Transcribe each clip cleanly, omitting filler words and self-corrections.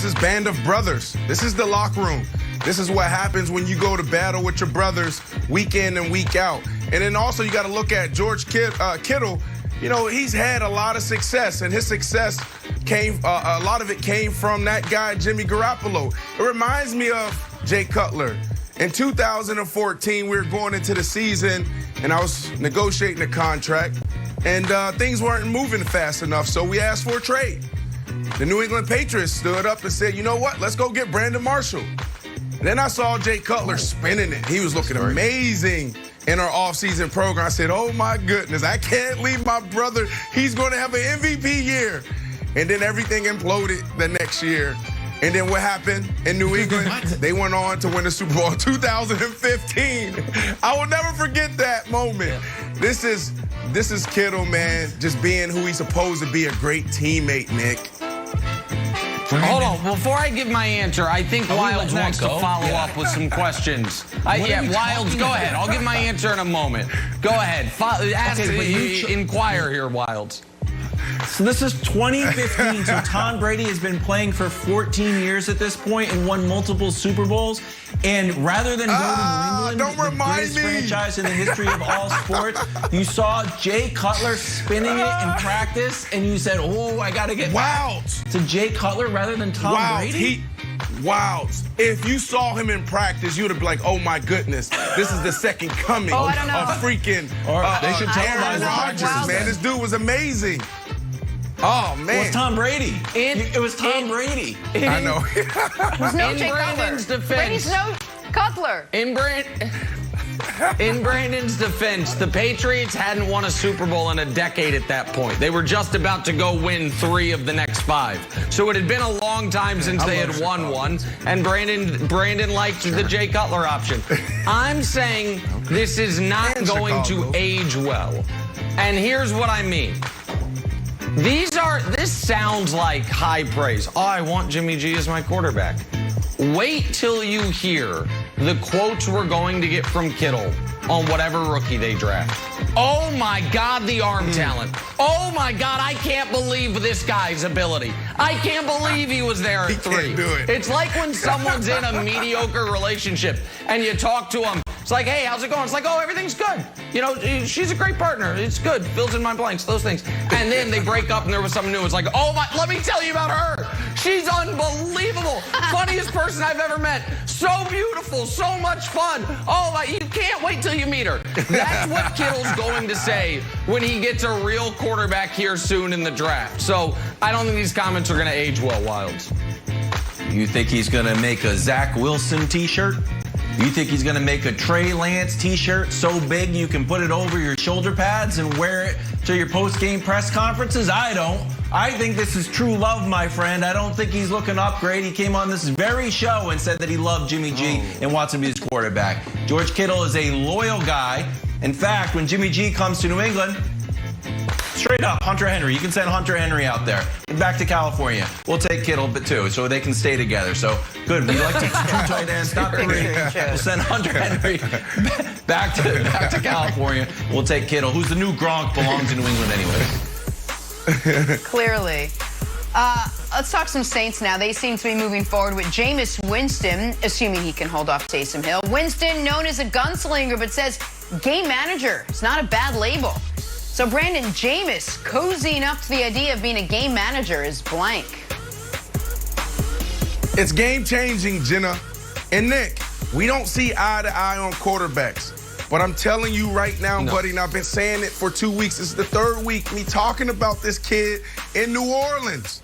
This is band of brothers. This is the locker room. This is what happens when you go to battle with your brothers week in and week out. And then also you got to look at George Kittle. You know, he's had a lot of success, and his success came, a lot of it came from that guy, Jimmy Garoppolo. It reminds me of Jay Cutler. In 2014, we were going into the season, and I was negotiating a contract, and things weren't moving fast enough, so we asked for a trade. The New England Patriots stood up and said, you know what, let's go get Brandon Marshall. And then I saw Jay Cutler spinning it. He was looking amazing in our offseason program. I said, oh my goodness, I can't leave my brother. He's going to have an MVP year. And then everything imploded the next year. And then what happened in New England? They went on to win the Super Bowl in 2015. I will never forget that moment. This is Kittle, man, just being who he's supposed to be, a great teammate, Nick. Hold on, before I give my answer, I think Wilds wants to follow up with some questions. Wilds, go ahead. I'll give my answer in a moment. Go ahead. Inquire here, Wilds. So this is 2015, so Tom Brady has been playing for 14 years at this point and won multiple Super Bowls. And rather than go to New England, the greatest franchise in the history of all sports, you saw Jay Cutler spinning it in practice, and you said, oh, I got to get back to Jay Cutler rather than Tom Brady? If you saw him in practice, you would have been like, oh my goodness, this is the second coming of freaking they should tell Aaron Rodgers, man. This dude was amazing. Oh, man. It was Tom Brady. It was Tom Brady. I know. It was no Jay Brandon's Cutler. defense. Brady's no Cutler. In Brandon's defense, the Patriots hadn't won a Super Bowl in a decade at that point. They were just about to go win 3 of the next 5. So it had been a long time since they had won one, and Brandon liked the Jay Cutler option. I'm saying this is not going to age well. And here's what I mean. This sounds like high praise. Oh, I want Jimmy G as my quarterback. Wait till you hear the quotes we're going to get from Kittle on whatever rookie they draft. Oh my God, the arm talent. Oh my God, I can't believe this guy's ability. I can't believe he was there at 3. Can't do it. It's like when someone's in a mediocre relationship and you talk to them. It's like, hey, how's it going? It's like, oh, everything's good. You know, she's a great partner. It's good. Fills in my blanks, those things. And then they break up and there was something new. It's like, oh my, let me tell you about her. She's unbelievable. Funniest person I've ever met. So beautiful, so much fun. Oh, my, you can't wait till you meet her. That's what Kittle's going to say when he gets a real quarterback here soon in the draft. So I don't think these comments are going to age well, Wilds. You think he's going to make a Zach Wilson t-shirt? You think he's going to make a Trey Lance t-shirt so big you can put it over your shoulder pads and wear it to your post-game press conferences? I don't. I think this is true love, my friend. I don't think he's looking to upgrade. He came on this very show and said that he loved Jimmy G and wants him to be his quarterback. George Kittle is a loyal guy. In fact, when Jimmy G comes to New England, straight up, Hunter Henry. You can send Hunter Henry out there. Back to California. We'll take Kittle, but too, so they can stay together. So, good. We like to two tight ends, not 3. We'll send Hunter Henry back to California. We'll take Kittle, who's the new Gronk, belongs in New England anyway. Clearly. Let's talk some Saints now. They seem to be moving forward with Jameis Winston, assuming he can hold off Taysom Hill. Winston, known as a gunslinger, but says game manager. It's not a bad label. So Brandon, Jameis cozying up to the idea of being a game manager is blank. It's game-changing, Jenna. And Nick, we don't see eye to eye on quarterbacks. But I'm telling you right now, buddy, and I've been saying it for 2 weeks. This is the 3rd week me talking about this kid in New Orleans.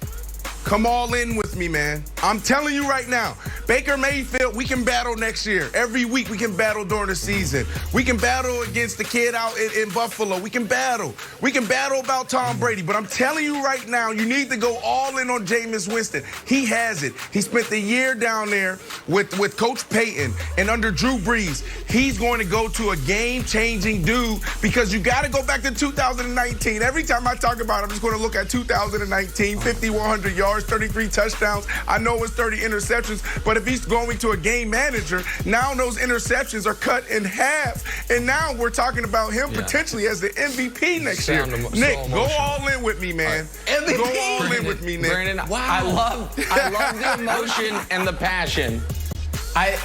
Come all in with me, man. I'm telling you right now, Baker Mayfield, we can battle next year. Every week we can battle during the season. We can battle against the kid out in Buffalo. We can battle. We can battle about Tom Brady. But I'm telling you right now, you need to go all in on Jameis Winston. He has it. He spent the year down there with Coach Payton and under Drew Brees. He's going to go to a game-changing dude because you got to go back to 2019. Every time I talk about it, I'm just going to look at 2019, 5,100 yards. 33 touchdowns. I know it's 30 interceptions, but But if he's going to a game manager, now those interceptions are cut in half. And now we're talking about him potentially as the MVP next year. Nick, go all in with me, man. MVP. Go all in with me, Nick. Brandon, wow. I love the emotion and the passion.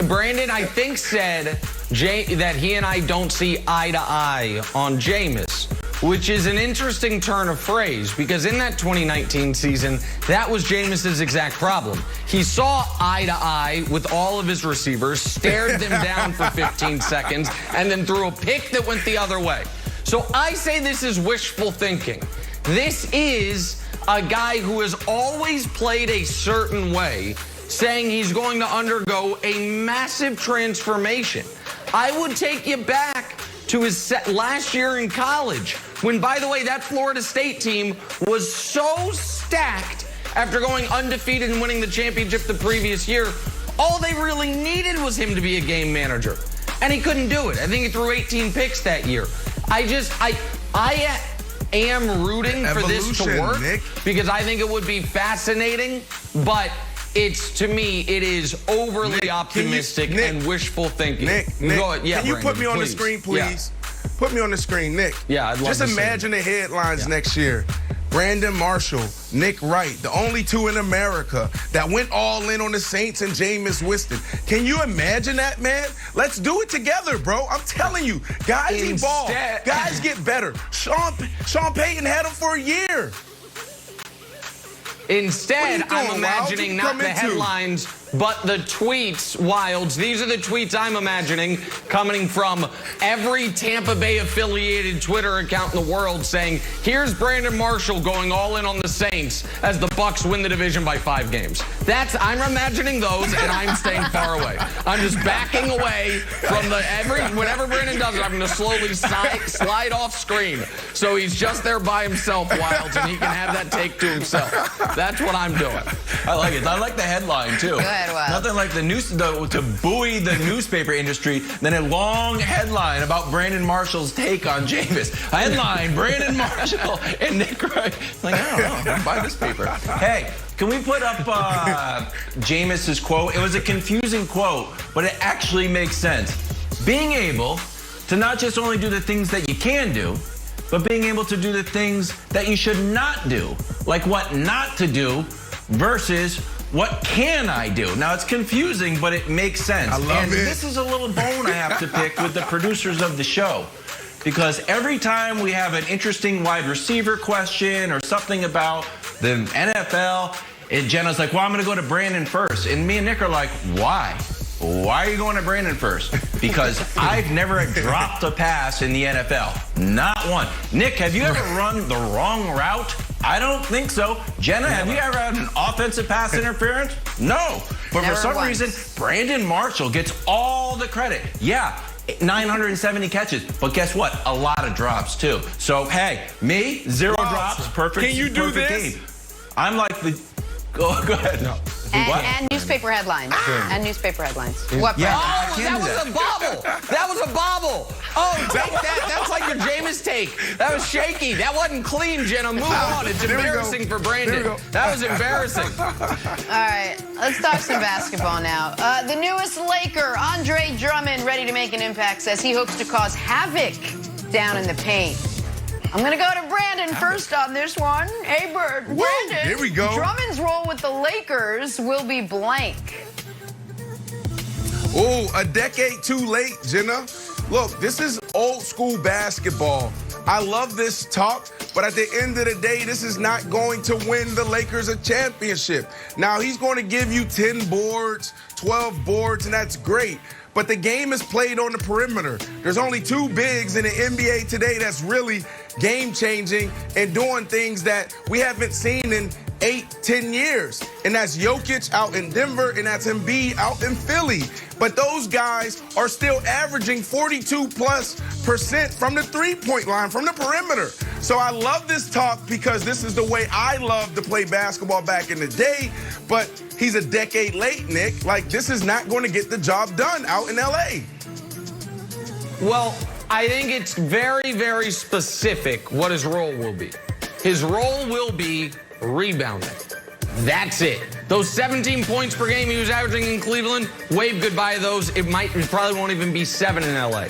Brandon, I think, said that he and I don't see eye to eye on Jameis, which is an interesting turn of phrase because in that 2019 season, that was Jameis's exact problem. He saw eye to eye with all of his receivers, stared them down for 15 seconds, and then threw a pick that went the other way. So I say this is wishful thinking. This is a guy who has always played a certain way, saying he's going to undergo a massive transformation. I would take you back to his last year in college, when, by the way, that Florida State team was so stacked after going undefeated and winning the championship the previous year. All they really needed was him to be a game manager, and he couldn't do it. I think he threw 18 picks that year. I am rooting for this to work, Nick, because I think it would be fascinating, but to me, it is overly optimistic and wishful thinking. Nick, can you put me on the screen, please? Yeah. Put me on the screen, Nick. Yeah, I'd love Just imagine the headlines next year. Brandon Marshall, Nick Wright, the only two in America that went all in on the Saints and Jameis Winston. Can you imagine that, man? Let's do it together, bro. I'm telling you, guys evolve. Guys get better. Sean Payton had him for a year. Instead, I'm imagining not the headlines, but the tweets, Wilds. These are the tweets I'm imagining coming from every Tampa Bay affiliated Twitter account in the world saying, here's Brandon Marshall going all in on the Saints as the Bucs win the division by 5 games. I'm imagining those, and I'm staying far away. I'm just backing away from whenever Brandon does it, I'm going to slowly slide off screen. So he's just there by himself, Wilds, and he can have that take to himself. That's what I'm doing. I like it. I like the headline, too. Nothing like to buoy the newspaper industry than a long headline about Brandon Marshall's take on Jameis. Headline, Brandon Marshall and Nick Wright. Like, I don't know. Buy this paper. Hey, can we put up Jameis's quote? It was a confusing quote, but it actually makes sense. Being able to not just only do the things that you can do, but being able to do the things that you should not do, like what not to do versus what can I do? Now, it's confusing, but it makes sense. I love it. This is a little bone I have to pick with the producers of the show, because every time we have an interesting wide receiver question or something about the NFL, Jenna's like, well, I'm going to go to Brandon first. And me and Nick are like, why? Why are you going to Brandon first? Because I've never dropped a pass in the NFL. Not one. Nick, have you ever run the wrong route? I don't think so. Jenna, have you ever had an offensive pass interference? No. But for some reason, Brandon Marshall gets all the credit. Yeah, 970 catches. But guess what? A lot of drops, too. So, hey, me, 0 drops, perfect. Can you do this? Game. I'm like the... Go ahead. No. And newspaper headlines. And newspaper headlines. What? Yeah, that was a bobble. That was a bobble. Oh, take that. That's like your Jameis take. That was shaky. That wasn't clean, Jenna. Move on. It's embarrassing for Brandon. That was embarrassing. All right, let's talk some basketball now. The newest Laker, Andre Drummond, ready to make an impact, says he hopes to cause havoc down in the paint. I'm going to go to Brandon first on this one. Hey, Brandon. Here we go. Drummond's role with the Lakers will be blank. Oh, a decade too late, Jenna. Look, this is old school basketball. I love this talk, but at the end of the day, this is not going to win the Lakers a championship. Now, he's going to give you 10 boards, 12 boards, and that's great. But the game is played on the perimeter. There's only 2 bigs in the NBA today that's really game-changing and doing things that we haven't seen in 8-10 years. And that's Jokic out in Denver, and that's Embiid out in Philly. But those guys are still averaging 42+% from the three-point line, from the perimeter. So I love this talk because this is the way I loved to play basketball back in the day. But he's a decade late, Nick. Like, this is not going to get the job done out in L.A. Well, I think it's very, very specific what his role will be. His role will be rebounding. That's it. Those 17 points per game he was averaging in Cleveland, wave goodbye to those. It probably won't even be 7 in LA.